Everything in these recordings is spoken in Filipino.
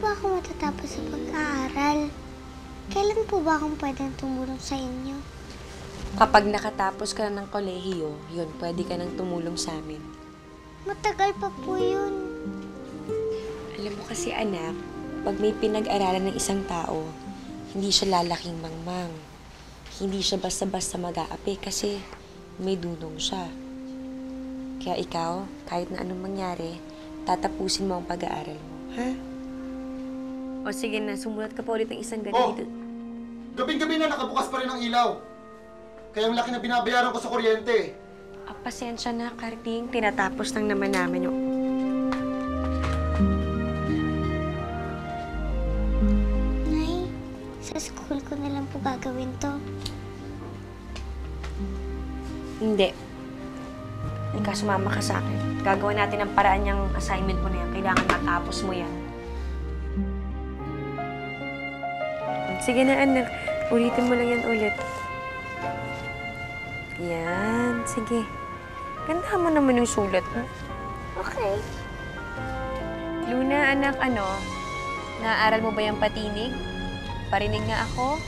ba ako matatapos sa pag-aaral? Kailan po ba akong pwedeng tumulong sa inyo? Kapag nakatapos ka na ng kolehiyo, yun, pwede ka nang tumulong sa amin. Matagal pa po yun. Alam mo kasi anak, pag may pinag-aralan ng isang tao, hindi siya lalaking mangmang. Hindi siya basta-basta mag-aapi kasi may dunong siya. Kaya ikaw, kahit na anong mangyari, tatapusin mo ang pag-aaral mo, ha? O sige na, sumulat ka pa ulit ng isang ganito. Gabing-gabi na nakabukas pa rin ang ilaw. Kaya ang laki na binabayaran ko sa kuryente. Pasensya na, Karding. Tinatapos lang naman namin yung... Nay, sa school ko na lang po gagawin to. Hindi. Ika, sumama ka sa akin. Gagawin natin ang paraan yung assignment mo na yan. Kailangan matapos mo yan. Sige na, anak. Ulitin mo lang yan ulit. Yan. Sige. Gandahan mo naman yung sulat mo. Okay. Luna, anak, ano? Naaral mo ba yung patinig? Parinig nga ako?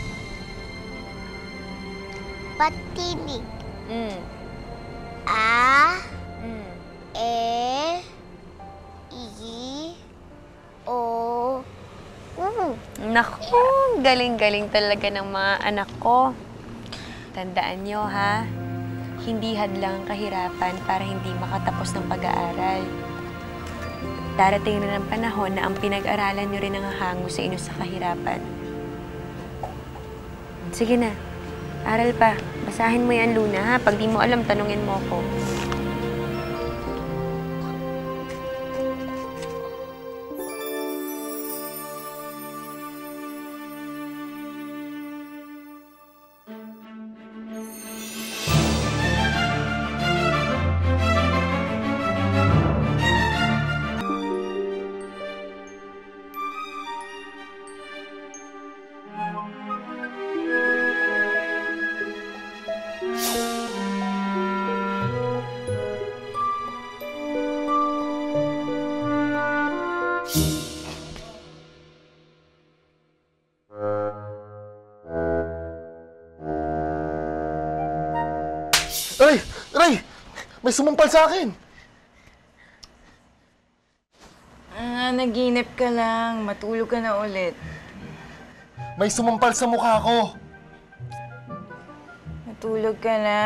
Patinig. Mm. A, Mm. E, I, O, U. Naku, galing-galing talaga ng mga anak ko. Tandaan nyo, ha? Hindi hadlang ang kahirapan para hindi makatapos ng pag-aaral. Darating na ng panahon na ang pinag-aralan nyo rin ang hahango sa inyo sa kahirapan. Sige na, aral pa. Basahin mo yan, Luna, ha? Pag di mo alam, tanungin mo ko. Aray! Aray! May sumampal sa akin! Naginip ka lang. Matulog ka na ulit. May sumampal sa mukha ko! Matulog ka na.